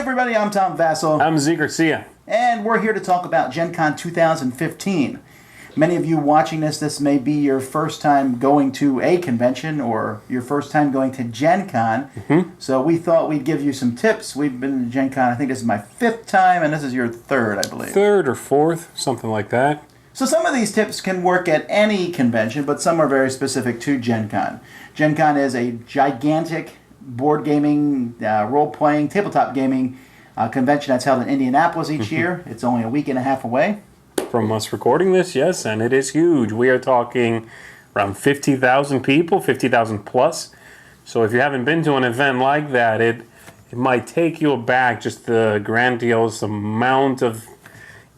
everybody, I'm Tom Vasel. I'm Zee Garcia. And we're here to talk about Gen Con 2015. Many of you watching this may be your first time going to a convention or your first time going to Gen Con. So we thought we'd give you some tips. We've been to Gen Con, I think this is my 5th time, and this is your 3rd, I believe. 3rd or 4th, something like that. So some of these tips can work at any convention, but some are very specific to Gen Con. Gen Con is a gigantic board gaming, role-playing, tabletop gaming convention that's held in Indianapolis each year. It's only a week and a half away. From us recording this, yes, and it is huge. We are talking around 50,000 people, 50,000 plus. So if you haven't been to an event like that, it might take you aback, just the grandiose amount of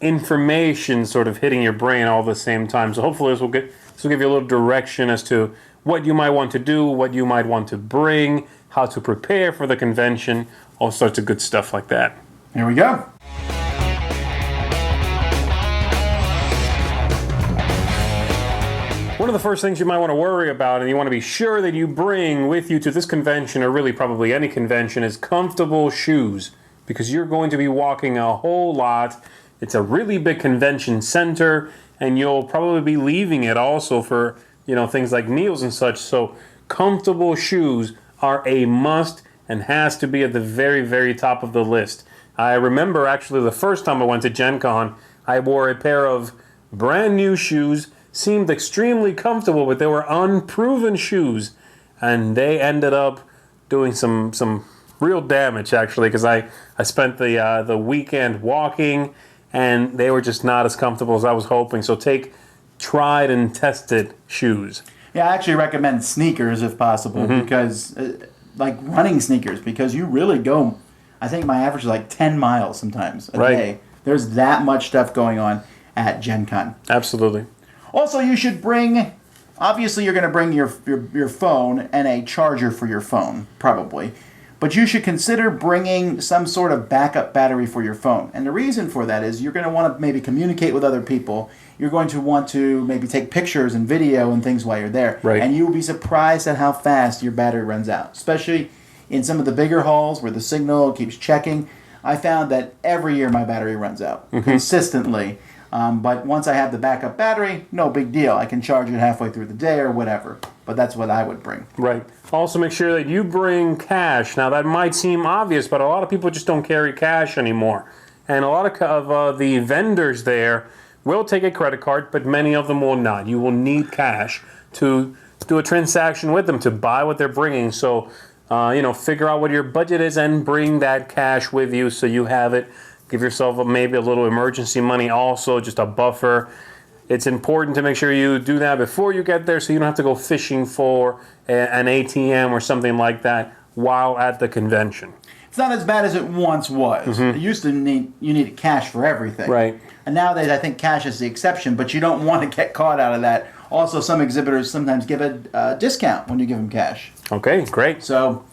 information sort of hitting your brain all at the same time. So hopefully this will give you a little direction as to what you might want to do, what you might want to bring, how to prepare for the convention, all sorts of good stuff like that. Here we go. One of the first things you might want to worry about and you want to be sure that you bring with you to this convention, or really probably any convention, is comfortable shoes, because you're going to be walking a whole lot. It's a really big convention center, and you'll probably be leaving it also for, things like meals and such. So comfortable shoes are a must and has to be at the very, very top of the list. I remember actually the first time I went to Gen Con, I wore a pair of brand new shoes, seemed extremely comfortable, but they were unproven shoes, and they ended up doing some real damage, actually, because I spent the weekend walking, and they were just not as comfortable as I was hoping. So take tried and tested shoes. Yeah, I actually recommend sneakers if possible, because like running sneakers, because you really go, I think my average is like 10 miles sometimes a day. There's that much stuff going on at Gen Con. Absolutely. Also, you should bring, obviously you're going to bring your phone and a charger for your phone, probably. But you should consider bringing some sort of backup battery for your phone. And the reason for that is you're going to want to maybe communicate with other people. You're going to want to maybe take pictures and video and things while you're there. Right. And you will be surprised at how fast your battery runs out, especially in some of the bigger halls where the signal keeps checking. I found that every year my battery runs out consistently. But once I have the backup battery, no big deal. I can charge it halfway through the day or whatever. But that's what I would bring. Right. Also make sure that you bring cash. Now that might seem obvious, but a lot of people just don't carry cash anymore. And a lot of the vendors there will take a credit card, but many of them will not. You will need cash to do a transaction with them, to buy what they're bringing. So, figure out what your budget is and bring that cash with you so you have it. Give yourself maybe a little emergency money also, just a buffer. It's important to make sure you do that before you get there so you don't have to go fishing for an ATM or something like that while at the convention. It's not as bad as it once was. It used to you needed cash for everything. Right. And nowadays I think cash is the exception, but you don't want to get caught out of that. Also, some exhibitors sometimes give a discount when you give them cash. Okay, great. So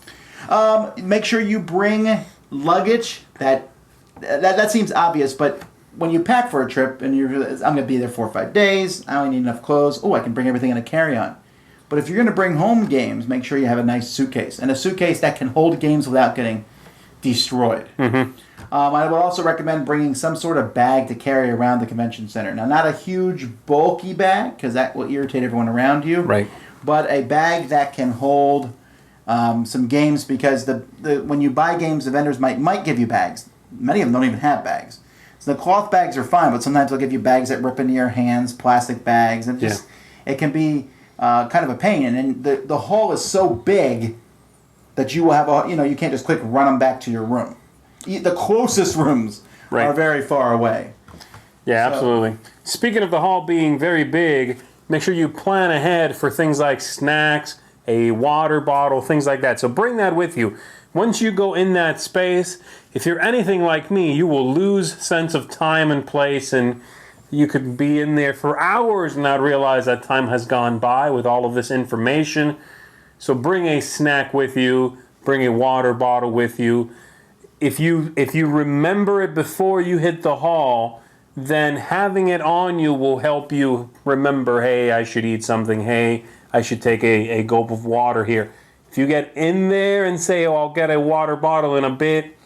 make sure you bring luggage that seems obvious, but when you pack for a trip and I'm going to be there 4 or 5 days, I only need enough clothes. Oh, I can bring everything in a carry-on. But if you're going to bring home games, make sure you have a nice suitcase. And a suitcase that can hold games without getting destroyed. I would also recommend bringing some sort of bag to carry around the convention center. Now, not a huge, bulky bag, because that will irritate everyone around you. Right. But a bag that can hold some games, because when you buy games, the vendors might give you bags. Many of them don't even have bags. So the cloth bags are fine, but sometimes they'll give you bags that rip into your hands, plastic bags, and it can be kind of a pain. And then the hall is so big that you will have you can't just quick run them back to your room. The closest rooms are very far away. Yeah, absolutely. Speaking of the hall being very big, make sure you plan ahead for things like snacks, a water bottle, things like that. So bring that with you. Once you go in that space, if you're anything like me, you will lose sense of time and place, and you could be in there for hours and not realize that time has gone by with all of this information. So bring a snack with you, bring a water bottle with you. If you remember it before you hit the hall, then having it on you will help you remember, hey, I should eat something, hey, I should take a gulp of water here. If you get in there and say, oh, I'll get a water bottle in a bit,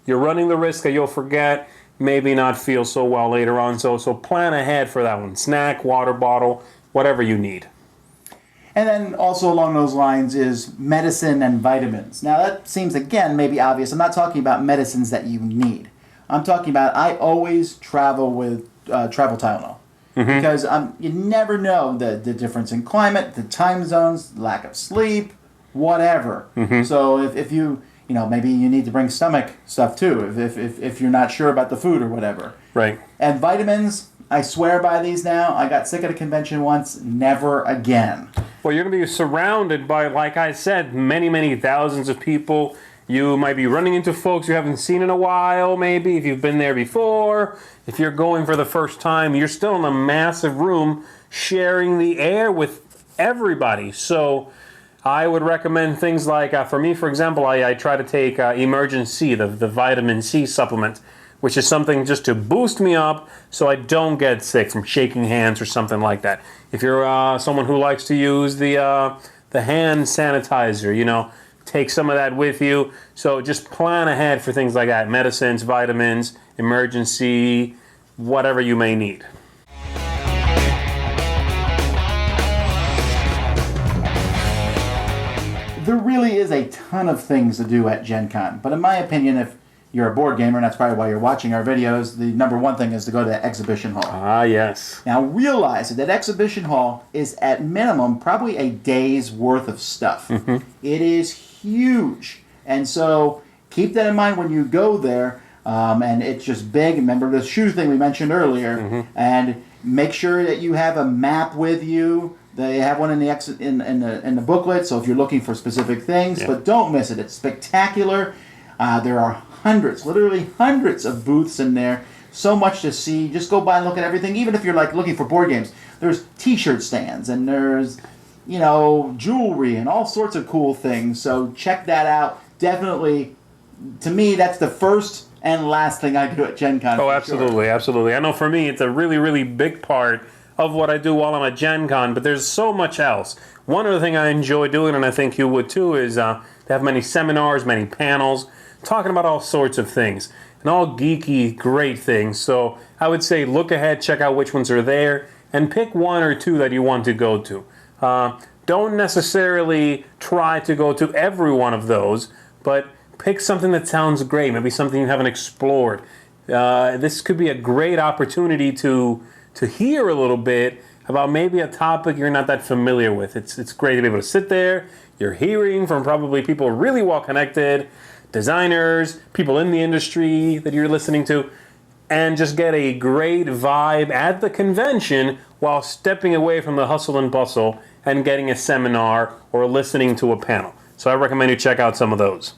you're running the risk that you'll forget, maybe not feel so well later on. So plan ahead for that one. Snack, water bottle, whatever you need. And then also along those lines is medicine and vitamins. Now that seems, again, maybe obvious. I'm not talking about medicines that you need. I'm talking about, I always travel with travel Tylenol. Because you never know the difference in climate, the time zones, lack of sleep, whatever. So if you, maybe you need to bring stomach stuff too, if you're not sure about the food or whatever. Right. And vitamins, I swear by these now. I got sick at a convention once, never again. Well, you're going to be surrounded by, like I said, many, many thousands of people. You might be running into folks you haven't seen in a while, maybe, if you've been there before. If you're going for the first time, you're still in a massive room sharing the air with everybody. So I would recommend things like, for me, for example, I try to take Emergen-C, the vitamin C supplement, which is something just to boost me up so I don't get sick from shaking hands or something like that. If you're someone who likes to use the hand sanitizer, take some of that with you. So just plan ahead for things like that. Medicines, vitamins, Emergen-C, whatever you may need. There really is a ton of things to do at Gen Con. But in my opinion, if you're a board gamer, and that's probably why you're watching our videos, the number one thing is to go to the exhibition hall. Ah, yes. Now realize that exhibition hall is at minimum probably a day's worth of stuff. It is huge. And so keep that in mind when you go there. And it's just big. Remember the shoe thing we mentioned earlier. And make sure that you have a map with you. They have one in the booklet, so if you're looking for specific things, but don't miss it. It's spectacular. There are literally hundreds of booths in there. So much to see. Just go by and look at everything. Even if you're looking for board games, there's T-shirt stands and there's jewelry and all sorts of cool things. So check that out. Definitely, to me, that's the first and last thing I do at Gen Con. Oh, absolutely, absolutely. I know for me, it's a really, really big part of what I do while I'm at Gen Con, but there's so much else. One other thing I enjoy doing, and I think you would too, is they have many seminars, many panels, talking about all sorts of things, and all geeky, great things. So I would say look ahead, check out which ones are there, and pick one or two that you want to go to. Don't necessarily try to go to every one of those, but pick something that sounds great, maybe something you haven't explored. This could be a great opportunity to hear a little bit about maybe a topic you're not that familiar with. It's great to be able to sit there. You're hearing from probably people really well connected, designers, people in the industry that you're listening to, and just get a great vibe at the convention while stepping away from the hustle and bustle and getting a seminar or listening to a panel. So I recommend you check out some of those.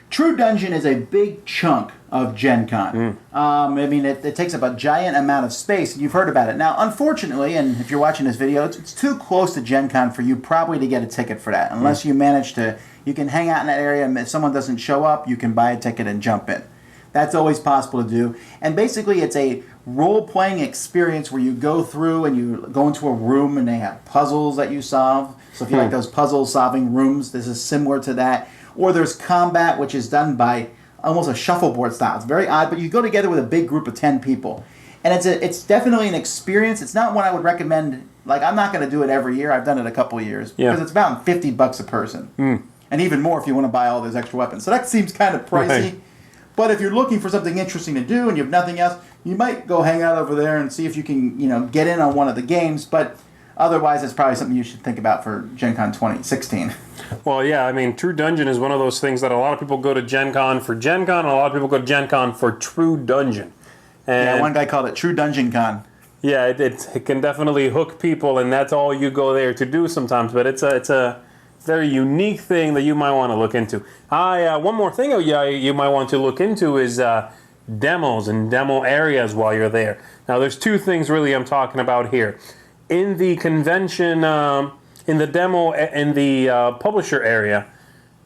True Dungeon is a big chunk of Gen Con. It takes up a giant amount of space. You've heard about it. Now, unfortunately, and if you're watching this video, it's too close to Gen Con for you probably to get a ticket for that. Unless you manage to, you can hang out in that area, and if someone doesn't show up, you can buy a ticket and jump in. That's always possible to do. And basically, it's a role-playing experience where you go through and you go into a room and they have puzzles that you solve. So if you like those puzzle-solving rooms, this is similar to that. Or there's combat, which is done by almost a shuffleboard style. It's very odd, but you go together with a big group of 10 people. And it's definitely an experience. It's not one I would recommend. I'm not going to do it every year. I've done it a couple of years. Because it's about $50 a person. And even more if you want to buy all those extra weapons. So that seems kind of pricey. Right. But if you're looking for something interesting to do and you have nothing else, you might go hang out over there and see if you can, get in on one of the games. But otherwise, it's probably something you should think about for Gen Con 2016. Well, yeah, True Dungeon is one of those things that a lot of people go to Gen Con for Gen Con, and a lot of people go to Gen Con for True Dungeon. And one guy called it True Dungeon Con. Yeah, it can definitely hook people, and that's all you go there to do sometimes. But it's a very unique thing that you might want to look into. One more thing you might want to look into is demos and demo areas while you're there. Now, there's two things really I'm talking about here. In the convention, in the demo, in the publisher area,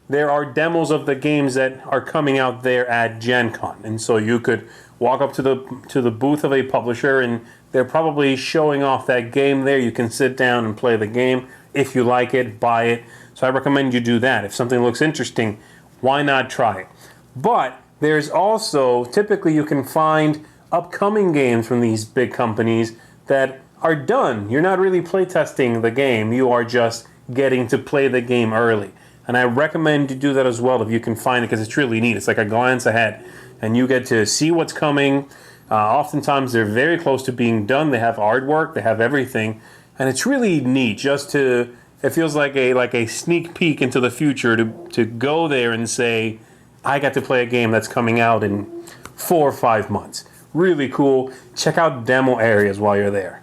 there are demos of the games that are coming out there at Gen Con. And so you could walk up to the booth of a publisher, and they're probably showing off that game there. You can sit down and play the game. If you like it, buy it. So I recommend you do that. If something looks interesting, why not try it? But there's also, typically you can find upcoming games from these big companies that are done. You're not really playtesting the game, you are just getting to play the game early. And I recommend you do that as well if you can find it, because it's really neat. It's like a glance ahead, and you get to see what's coming. Oftentimes they're very close to being done. They have artwork, they have everything, and it's really neat just to. It feels like a sneak peek into the future to go there and say, I got to play a game that's coming out in 4 or 5 months. Really cool. Check out demo areas while you're there.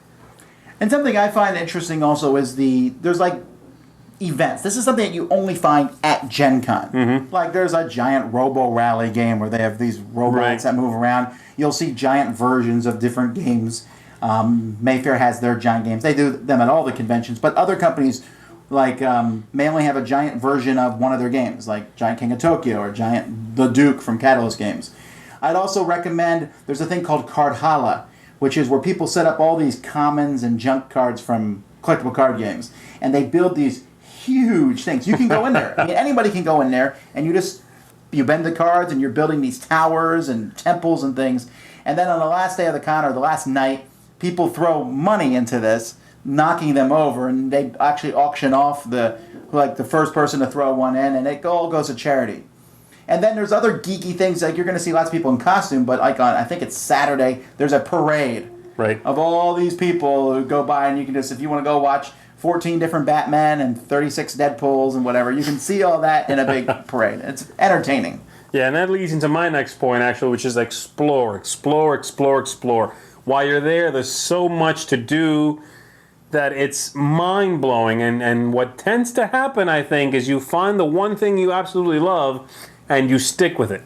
And something I find interesting also is there's like events. This is something that you only find at Gen Con. Mm-hmm. Like there's a giant Robo Rally game where they have these robots that move around. You'll see giant versions of different games. Mayfair has their giant games. They do them at all the conventions, but other companies like may only have a giant version of one of their games, like Giant King of Tokyo or Giant The Duke from Catalyst Games. I'd also recommend, there's a thing called Card Hala, which is where people set up all these commons and junk cards from collectible card games, and they build these huge things. You can go in there. I mean, anybody can go in there, and you bend the cards, and you're building these towers and temples and things. And then on the last day of the con, or the last night, people throw money into this, knocking them over, and they actually auction off the first person to throw one in, and it all goes to charity. And then there's other geeky things, like you're going to see lots of people in costume, but like on, I think it's Saturday, there's a parade of all these people who go by, and you can just, if you want to go watch 14 different Batman and 36 Deadpools and whatever, you can see all that in a big parade. It's entertaining. Yeah, and that leads into my next point, actually, which is explore. While you're there, there's so much to do that it's mind-blowing. And what tends to happen, I think, is you find the one thing you absolutely love, and you stick with it.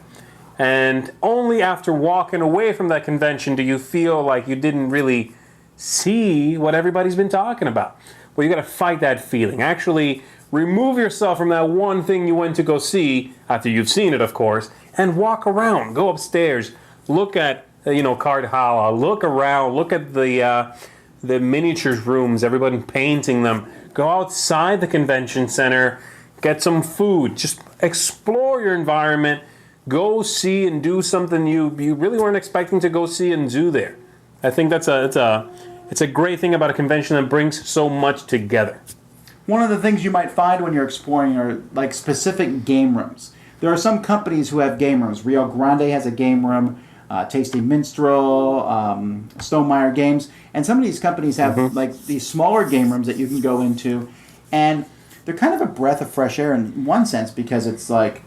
And only after walking away from that convention do you feel like you didn't really see what everybody's been talking about. Well, you got to fight that feeling. Actually, remove yourself from that one thing you went to go see, after you've seen it, of course, and walk around. Go upstairs. Look at, Card Hala. Look around. Look at the miniatures rooms, everybody painting them. Go outside the convention center. Get some food. Just explore your environment. Go see and do something you really weren't expecting to go see and do there. I think it's a great thing about a convention that brings so much together. One of the things you might find when you're exploring are like specific game rooms. There are some companies who have game rooms. Rio Grande has a game room. Tasty Minstrel, Stonemeyer Games, and some of these companies have like these smaller game rooms that you can go into, and they're kind of a breath of fresh air in one sense, because it's like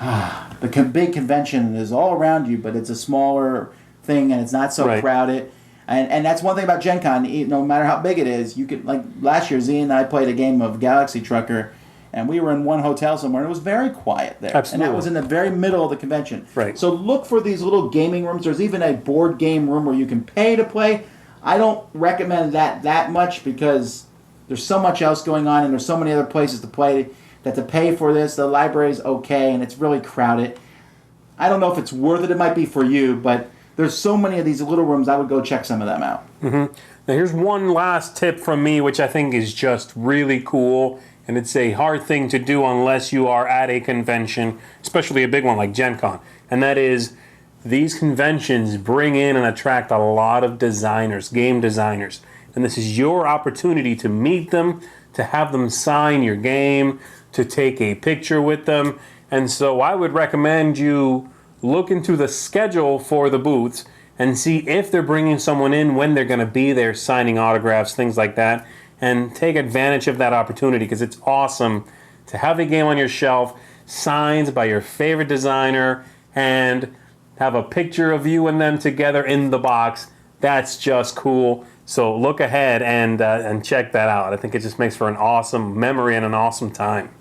the big convention is all around you, but it's a smaller thing and it's not so crowded. And that's one thing about Gen Con. No matter how big it is, you could, like last year, Z and I played a game of Galaxy Trucker, and we were in one hotel somewhere, and it was very quiet there. Absolutely. And that was in the very middle of the convention. Right. So look for these little gaming rooms. There's even a board game room where you can pay to play. I don't recommend that much, because there's so much else going on, and there's so many other places to play, that to pay for this, the library's okay, and it's really crowded. I don't know if it's worth it. It might be for you, but there's so many of these little rooms, I would go check some of them out. Mm-hmm. Now here's one last tip from me, which I think is just really cool, and it's a hard thing to do unless you are at a convention, especially a big one like Gen Con, and that is these conventions bring in and attract a lot of designers, game designers, and this is your opportunity to meet them, to have them sign your game, to take a picture with them. And so I would recommend you look into the schedule for the booths and see if they're bringing someone in, when they're going to be there signing autographs, things like that, and take advantage of that opportunity, because it's awesome to have a game on your shelf signed by your favorite designer and have a picture of you and them together in the box. That's just cool. So look ahead and check that out. I think it just makes for an awesome memory and an awesome time.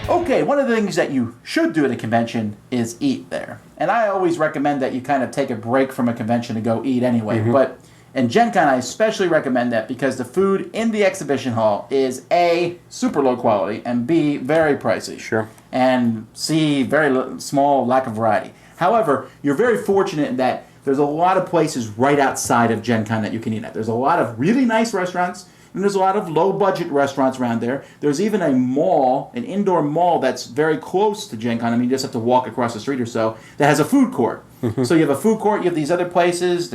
Okay, one of the things that you should do at a convention is eat there. And I always recommend that you kind of take a break from a convention to go eat anyway. But in Gen Con, I especially recommend that, because the food in the exhibition hall is A, super low quality, and B, very pricey. Sure. And C, very small lack of variety. However, you're very fortunate in that there's a lot of places right outside of Gen Con that you can eat at. There's a lot of really nice restaurants. And there's a lot of low-budget restaurants around there. There's even a mall, an indoor mall that's very close to Gen Con. I mean, you just have to walk across the street or so, that has a food court. So you have a food court, you have these other places,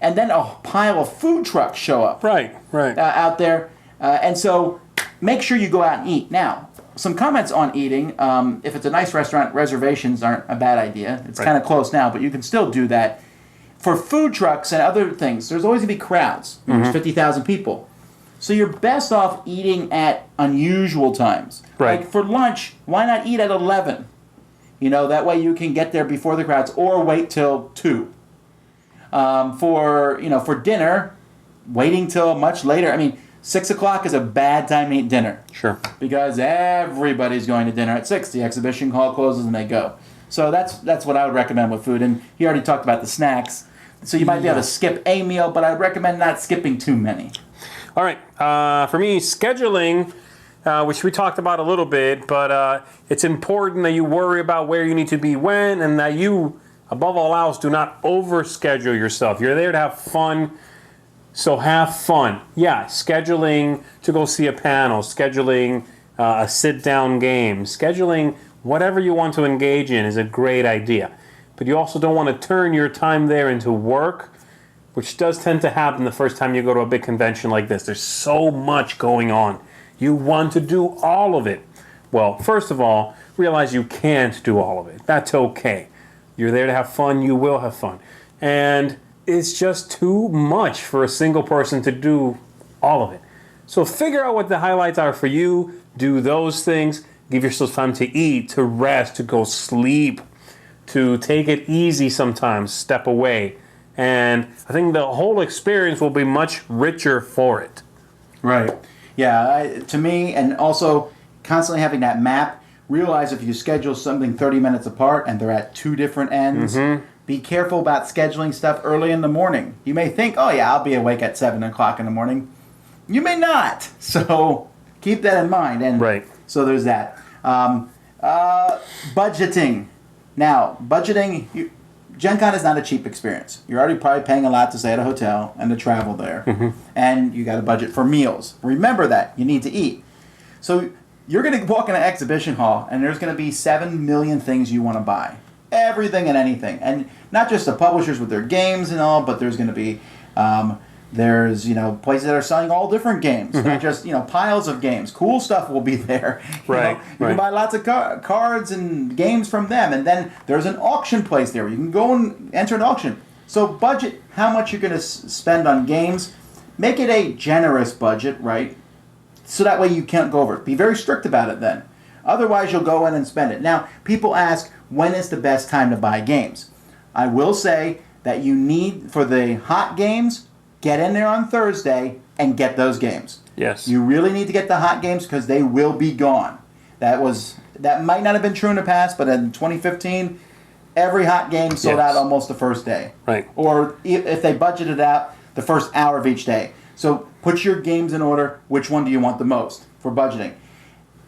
and then a pile of food trucks show up. Right. Out there. And so make sure you go out and eat. Now, some comments on eating. If it's a nice restaurant, reservations aren't a bad idea. It's kind of close now, but you can still do that. For food trucks and other things, there's always going to be crowds. There's 50,000 people. So you're best off eating at unusual times. Right. Like for lunch, why not eat at 11? That way you can get there before the crowds, or wait till 2. For dinner, waiting till much later. I mean, 6 o'clock is a bad time to eat dinner. Sure. Because everybody's going to dinner at 6. The exhibition hall closes and they go. So that's what I would recommend with food. And he already talked about the snacks. So you might be able to skip a meal, but I'd recommend not skipping too many. All right. For me, scheduling, which we talked about a little bit, but it's important that you worry about where you need to be when, and that you, above all else, do not overschedule yourself. You're there to have fun, so have fun. Yeah, scheduling to go see a panel, scheduling a sit-down game, scheduling whatever you want to engage in is a great idea. But you also don't want to turn your time there into work, which does tend to happen the first time you go to a big convention like this. There's so much going on. You want to do all of it. Well, first of all, realize you can't do all of it. That's okay. You're there to have fun. You will have fun. And it's just too much for a single person to do all of it. So figure out what the highlights are for you. Do those things. Give yourself time to eat, to rest, to go sleep, to take it easy sometimes, step away. And I think the whole experience will be much richer for it. Right. Yeah, to me, and also constantly having that map, realize if you schedule something 30 minutes apart and they're at 2 different ends, be careful about scheduling stuff early in the morning. You may think, oh yeah, I'll be awake at 7 o'clock in the morning. You may not. So keep that in mind. And right. So there's that. Budgeting. Now, budgeting, Gen Con is not a cheap experience. You're already probably paying a lot to stay at a hotel and to travel there. And you got to budget for meals. Remember that. You need to eat. So you're going to walk in an exhibition hall and there's going to be 7 million things you want to buy. Everything and anything. And not just the publishers with their games and all, but there's going to be... there's, places that are selling all different games, not just, piles of games. Cool stuff will be there. Right. You can buy lots of cards and games from them. And then there's an auction place there where you can go and enter an auction. So budget how much you're going to spend on games. Make it a generous budget, right? So that way you can't go over it. Be very strict about it then. Otherwise, you'll go in and spend it. Now, people ask, when is the best time to buy games? I will say that you need, for the hot games, get in there on Thursday and get those games. Yes. You really need to get the hot games because they will be gone. That might not have been true in the past, but in 2015, every hot game sold out almost the first day. Right. Or if they budgeted out, the first hour of each day. So put your games in order. Which one do you want the most for budgeting?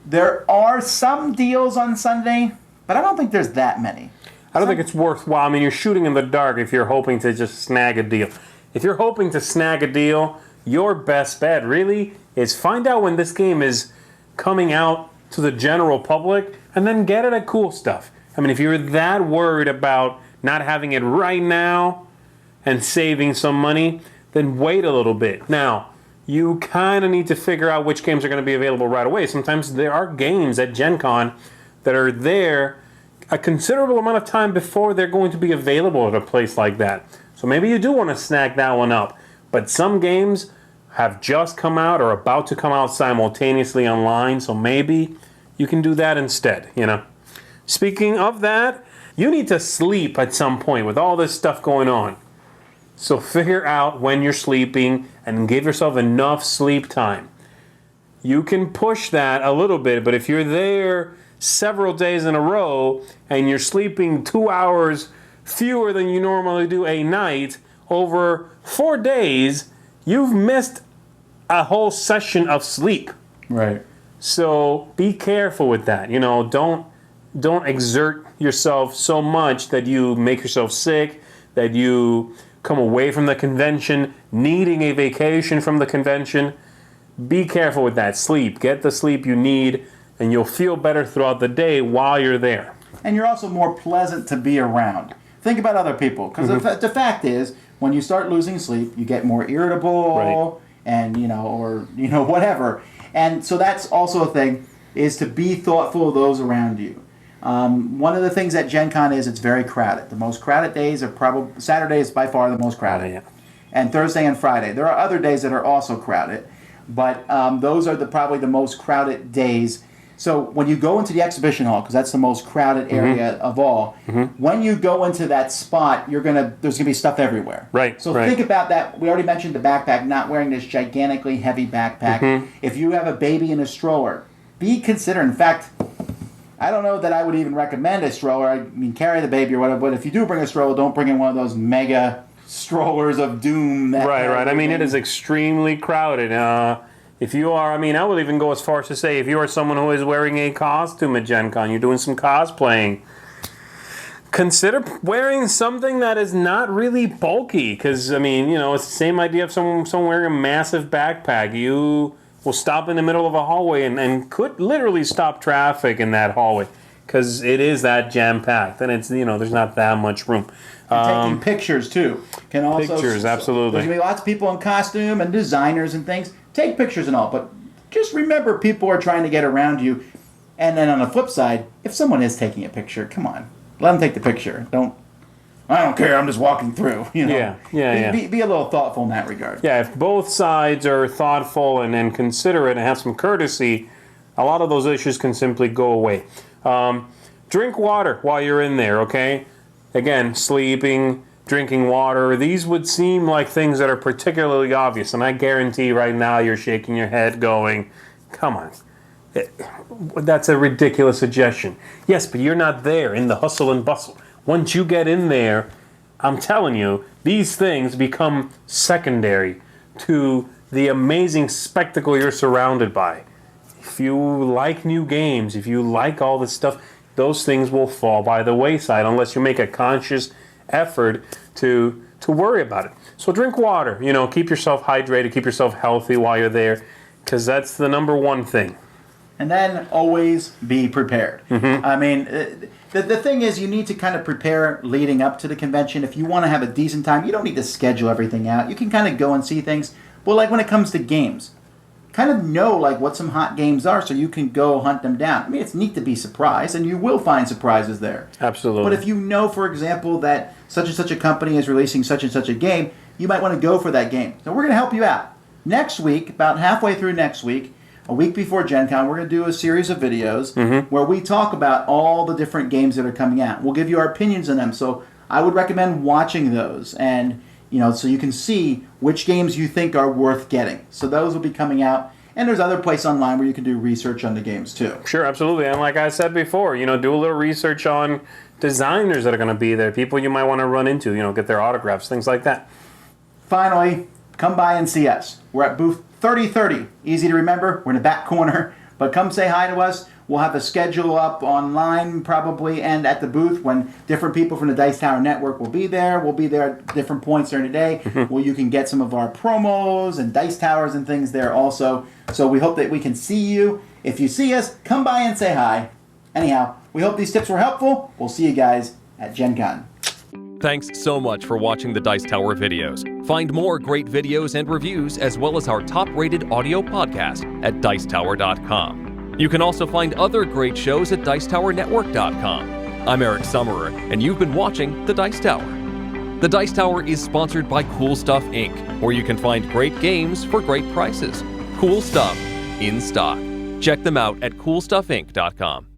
There are some deals on Sunday, but I don't think there's that many. I don't think it's worthwhile. I mean, you're shooting in the dark if you're hoping to just snag a deal. If you're hoping to snag a deal, your best bet really is find out when this game is coming out to the general public and then get it at Cool Stuff. I mean, if you're that worried about not having it right now and saving some money, then wait a little bit. Now, you kind of need to figure out which games are going to be available right away. Sometimes there are games at Gen Con that are there a considerable amount of time before they're going to be available at a place like that. So maybe you do want to snag that one up. But some games have just come out or about to come out simultaneously online, so maybe you can do that instead, Speaking of that, you need to sleep at some point with all this stuff going on. So figure out when you're sleeping and give yourself enough sleep time. You can push that a little bit, but if you're there several days in a row and you're sleeping 2 hours fewer than you normally do a night over 4 days, you've missed a whole session of sleep. Right. So be careful with that. Don't exert yourself so much that you make yourself sick, that you come away from the convention needing a vacation from the convention. be careful with that. Sleep. Get the sleep you need, and you'll feel better throughout the day while you're there. And you're also more pleasant to be around. Think about other people, because the fact is, when you start losing sleep, you get more irritable, and whatever. And so that's also a thing, is to be thoughtful of those around you. One of the things at Gen Con is it's very crowded. The most crowded days are probably Saturday is by far the most crowded, and Thursday and Friday. There are other days that are also crowded, but those are probably the most crowded days. So when you go into the exhibition hall, because that's the most crowded area of all, when you go into that spot, there's gonna be stuff everywhere. Right. So think about that. We already mentioned the backpack, not wearing this gigantically heavy backpack. If you have a baby in a stroller, be considerate. In fact, I don't know that I would even recommend a stroller. I mean, carry the baby or whatever. But if you do bring a stroller, don't bring in one of those mega strollers of doom. Right. I mean, it is extremely crowded. If you are, I would even go as far as to say, if you are someone who is wearing a costume at Gen Con, you're doing some cosplaying, consider wearing something that is not really bulky. Because, it's the same idea of someone wearing a massive backpack. You will stop in the middle of a hallway and could literally stop traffic in that hallway. Because it is that jam-packed. And it's, there's not that much room. Taking pictures, too. Pictures, absolutely. There's going to be lots of people in costume and designers and things. Take pictures and all, but just remember people are trying to get around you. And then on the flip side, if someone is taking a picture, come on, let them take the picture. I don't care, I'm just walking through. Yeah. Be a little thoughtful in that regard. Yeah, if both sides are thoughtful and considerate and have some courtesy, a lot of those issues can simply go away. Drink water while you're in there, okay? Again, sleeping, drinking water, these would seem like things that are particularly obvious, and I guarantee right now you're shaking your head going, come on, that's a ridiculous suggestion. Yes, but you're not there in the hustle and bustle. Once you get in there, I'm telling you, these things become secondary to the amazing spectacle you're surrounded by. If you like new games, if you like all this stuff, those things will fall by the wayside unless you make a conscious effort to worry about it. So drink water, keep yourself hydrated, keep yourself healthy while you're there, because that's the number one thing. And then always be prepared. The thing is, you need to kind of prepare leading up to the convention. If you want to have a decent time, you don't need to schedule everything out. You can kind of go and see things. But like when it comes to games, kind of know what some hot games are so you can go hunt them down. It's neat to be surprised, and you will find surprises there. Absolutely. But if you know, for example, that such and such a company is releasing such and such a game, you might want to go for that game. So we're going to help you out. Next week, about halfway through next week, a week before Gen Con, we're going to do a series of videos where we talk about all the different games that are coming out. We'll give you our opinions on them. So I would recommend watching those and so you can see which games you think are worth getting. So those will be coming out. And there's other places online where you can do research on the games too. Sure, absolutely. And like I said before, do a little research on designers that are going to be there, people you might want to run into, get their autographs, things like that. Finally, come by and see us. We're at booth 3030. Easy to remember. We're in the back corner. But come say hi to us. We'll have a schedule up online probably and at the booth when different people from the Dice Tower Network will be there. We'll be there at different points during the day where you can get some of our promos and Dice Towers and things there also. So we hope that we can see you. If you see us, come by and say hi. Anyhow, we hope these tips were helpful. We'll see you guys at Gen Con. Thanks so much for watching the Dice Tower videos. Find more great videos and reviews as well as our top-rated audio podcast at Dicetower.com. You can also find other great shows at Dicetowernetwork.com. I'm Eric Summerer, and you've been watching The Dice Tower. The Dice Tower is sponsored by Cool Stuff Inc., where you can find great games for great prices. Cool stuff in stock. Check them out at CoolStuffInc.com.